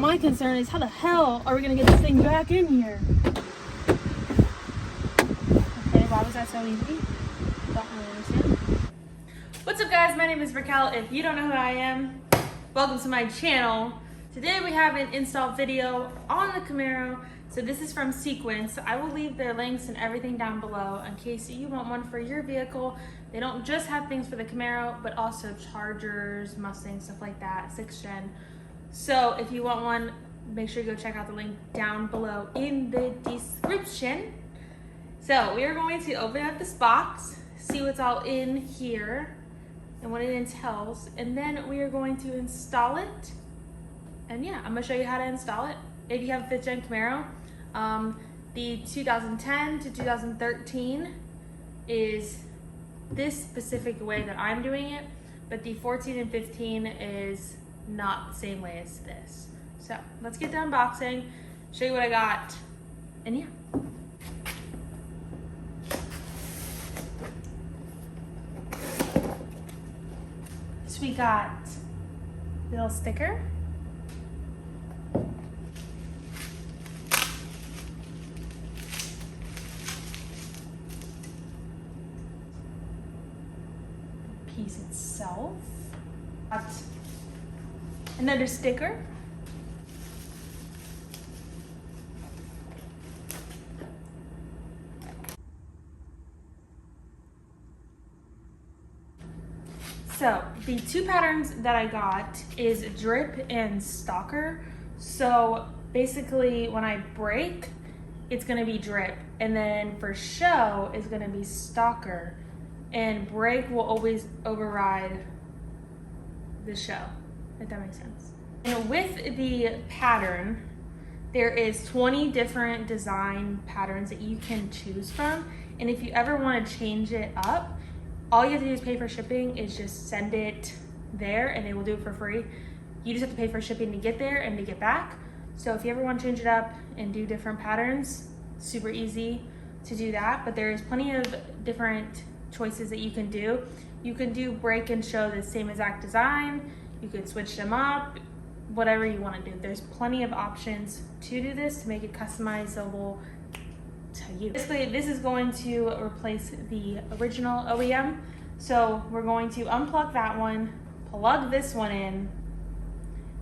my concern is how the hell are we gonna get this thing back in here? Okay, why was that so easy? Don't really understand. What's up guys, my name is Raquel. If you don't know who I am, welcome to my channel. Today we have an install video on the Camaro. So this is from Sequence. I will leave their links and everything down below in case you want one for your vehicle. They don't just have things for the Camaro, but also Chargers, Mustangs, stuff like that, 6th gen. So if you want one, make sure you go check out the link down below in the description. So we are going to open up this box, see what's all in here and what it entails, and then we are going to install it. And yeah, I'm gonna show you how to install it. If you have a 5th gen Camaro, the 2010 to 2013 is this specific way that I'm doing it, but the 14 and 15 is not the same way as this. So let's get to unboxing, show you what I got, and yeah. So we got a little sticker. Piece itself. Got another sticker. So the two patterns that I got is drip and stalker. So basically when I brake, it's gonna be drip, and then for show, it's gonna be stalker. And brake will always override the show, if that makes sense. And with the pattern, there is 20 different design patterns that you can choose from. And if you ever want to change it up, all you have to do is pay for shipping. Is just send it there and they will do it for free. You just have to pay for shipping to get there and to get back. So if you ever want to change it up and do different patterns, super easy to do that. But there is plenty of different choices that you can do. You can do brake and show the same exact design. You could switch them up, whatever you want to do. There's plenty of options to do this to make it customizable to you. Basically, this is going to replace the original OEM. So we're going to unplug that one, plug this one in,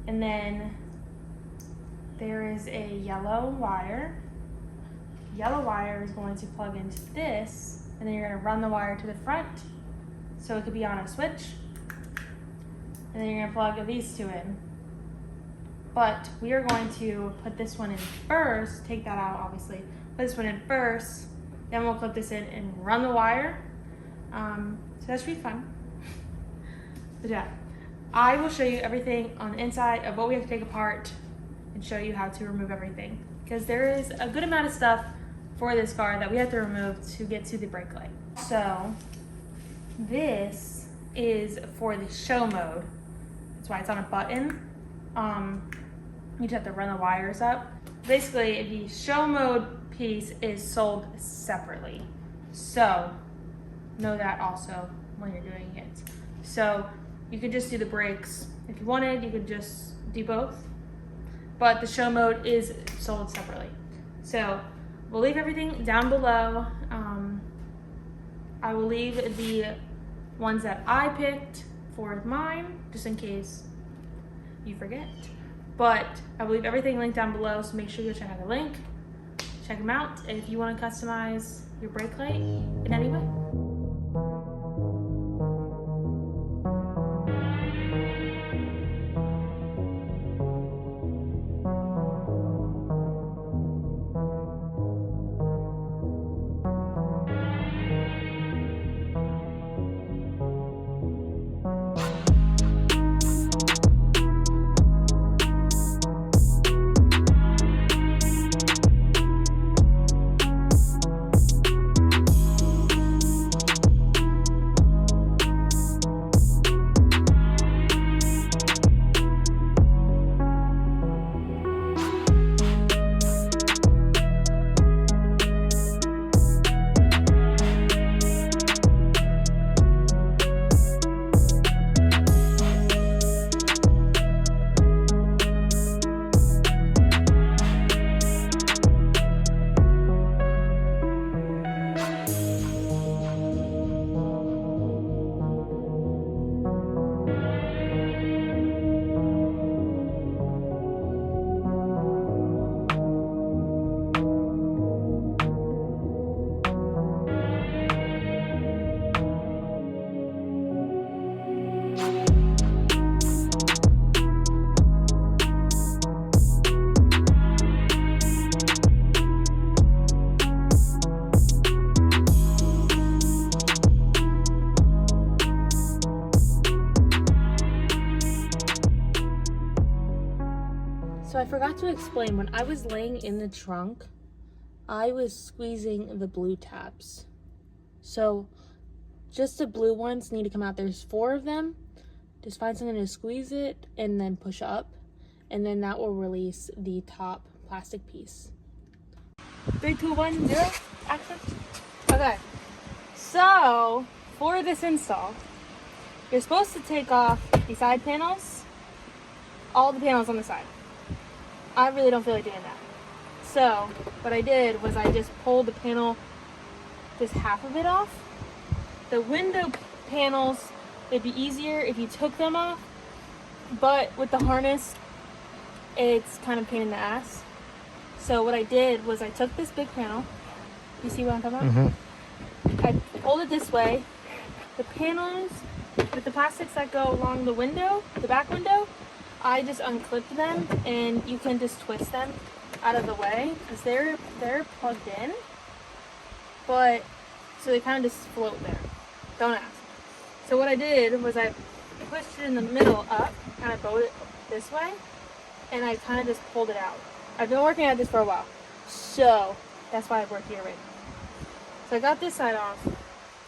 and then there is a yellow wire. Yellow wire is going to plug into this, and then you're gonna run the wire to the front so it could be on a switch, and then you're gonna plug these two in. But we are going to put this one in first, take that out obviously, put this one in first, then we'll clip this in and run the wire. So that should be fun. But yeah, I will show you everything on the inside of what we have to take apart and show you how to remove everything, because there is a good amount of stuff for this car that we have to remove to get to the brake light. So this is for the show mode. That's why it's on a button. You just have to run the wires up. Basically, the show mode piece is sold separately. So know that also when you're doing it. So you could just do the brakes. If you wanted, you could just do both. But the show mode is sold separately. So we'll leave everything down below. I will leave the ones that I picked for mine, just in case you forget. But I will leave everything linked down below, so make sure you go check out the link. Check them out if you want to customize your brake light in any way. So I forgot to explain, when I was laying in the trunk, I was squeezing the blue tabs. So just the blue ones need to come out. There's 4 of them. Just find something to squeeze it and then push up, and then that will release the top plastic piece. 3, 2, 1, 0, action. Okay, so for this install, you're supposed to take off the side panels, all the panels on the side. I really don't feel like doing that. So what I did was I just pulled the panel, just half of it off. The window panels, it'd be easier if you took them off, but with the harness, it's kind of a pain in the ass. So what I did was I took this big panel. You see what I'm talking about? I pulled it this way. The panels with the plastics that go along the window, the back window, I just unclipped them, and you can just twist them out of the way because they're plugged in, but so they kind of just float there. Don't ask. So what I did was I pushed it in the middle up, kind of bowed it this way, and I kind of just pulled it out. I've been working at this for a while, so that's why I work here right now. So I got this side off.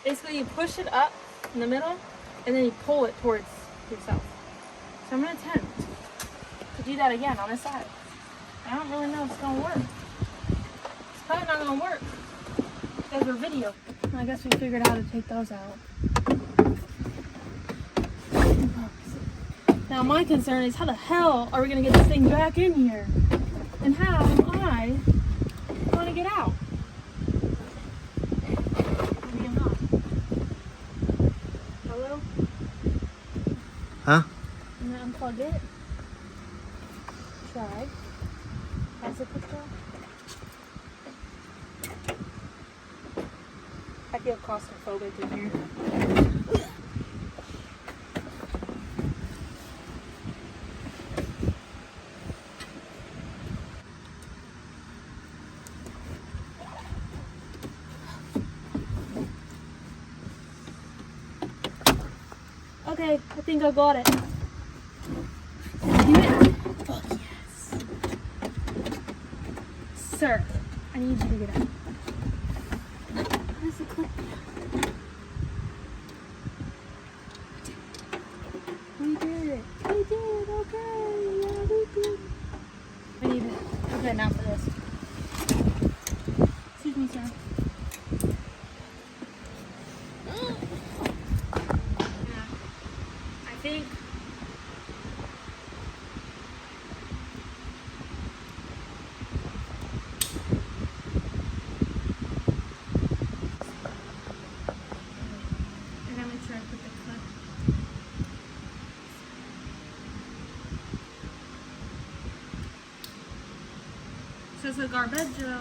Basically, you push it up in the middle, and then you pull it towards yourself. So I'm going to attempt to do that again on this side. I don't really know if it's going to work. It's probably not going to work because we're video. I guess we figured out how to take those out. Now my concern is, how the hell are we going to get this thing back in here? And how am I going to get out? Maybe I'm not. Hello? Huh? I'm going to unplug it. Try. How's it put down? I feel claustrophobic in here. Okay, I think I got it. Do it. Oh, yes. Sir, I need you to get out. Where's the clip? We did it. We did. Okay. Yeah, we did. I need it. Okay, now for this. Excuse me, sir. I think I gotta make sure I put the clip. So it's a garbaggio.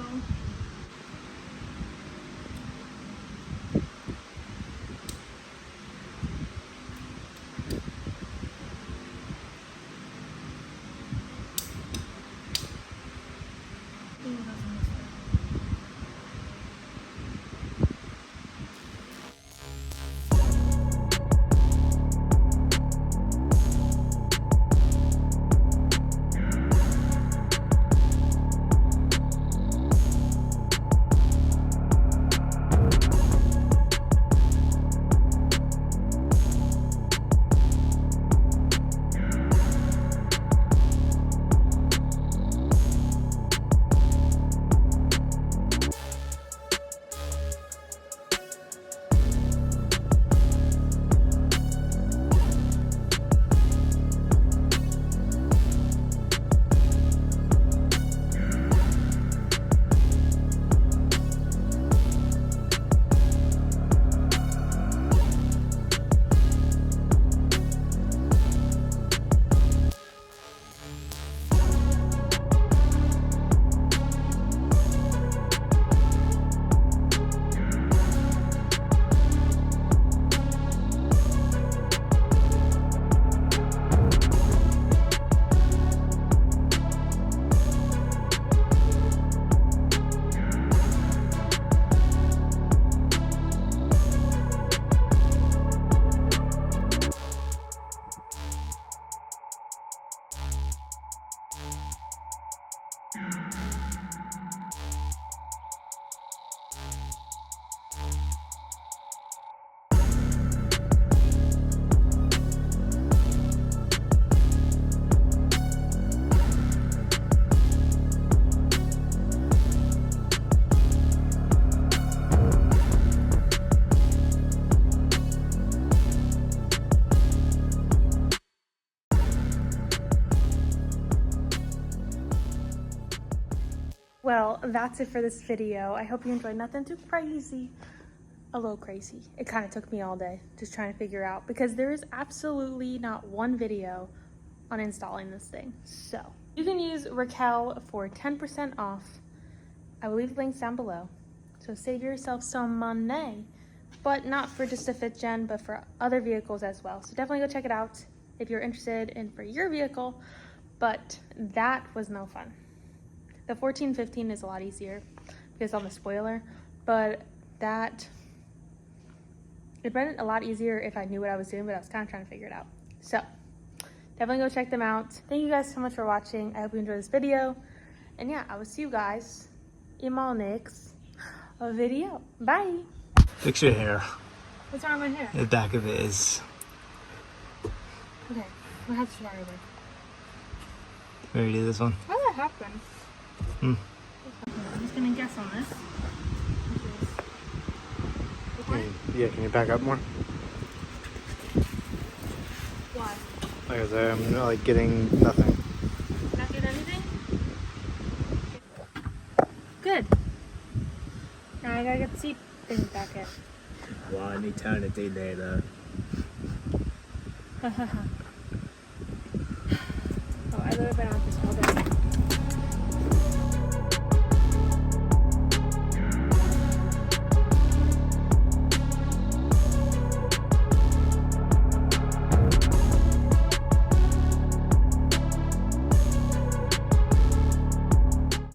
Well, that's it for this video. I hope you enjoyed. Nothing too crazy. A little crazy. It kind of took me all day just trying to figure out, because there is absolutely not one video on installing this thing. So you can use Raquel for 10% off. I will leave links down below. So save yourself some money, but not for just a 5th gen, but for other vehicles as well. So definitely go check it out if you're interested in for your vehicle. But that was no fun. The 1415 is a lot easier because on the spoiler, but it'd been a lot easier if I knew what I was doing, but I was kind of trying to figure it out. So definitely go check them out. Thank you guys so much for watching. I hope you enjoyed this video. And yeah, I will see you guys in my next video. Bye. Fix your hair. What's wrong with my hair? The back of it is. Okay, my head's started. Maybe do this one. How did that happen? I'm just gonna guess on this. Yeah, can you back up more? Why? Like I said, I'm not like getting nothing. Not get anything? Good. Now I gotta get the seat thing back in. Wow, ni eternity later. Oh, I literally been on this all day.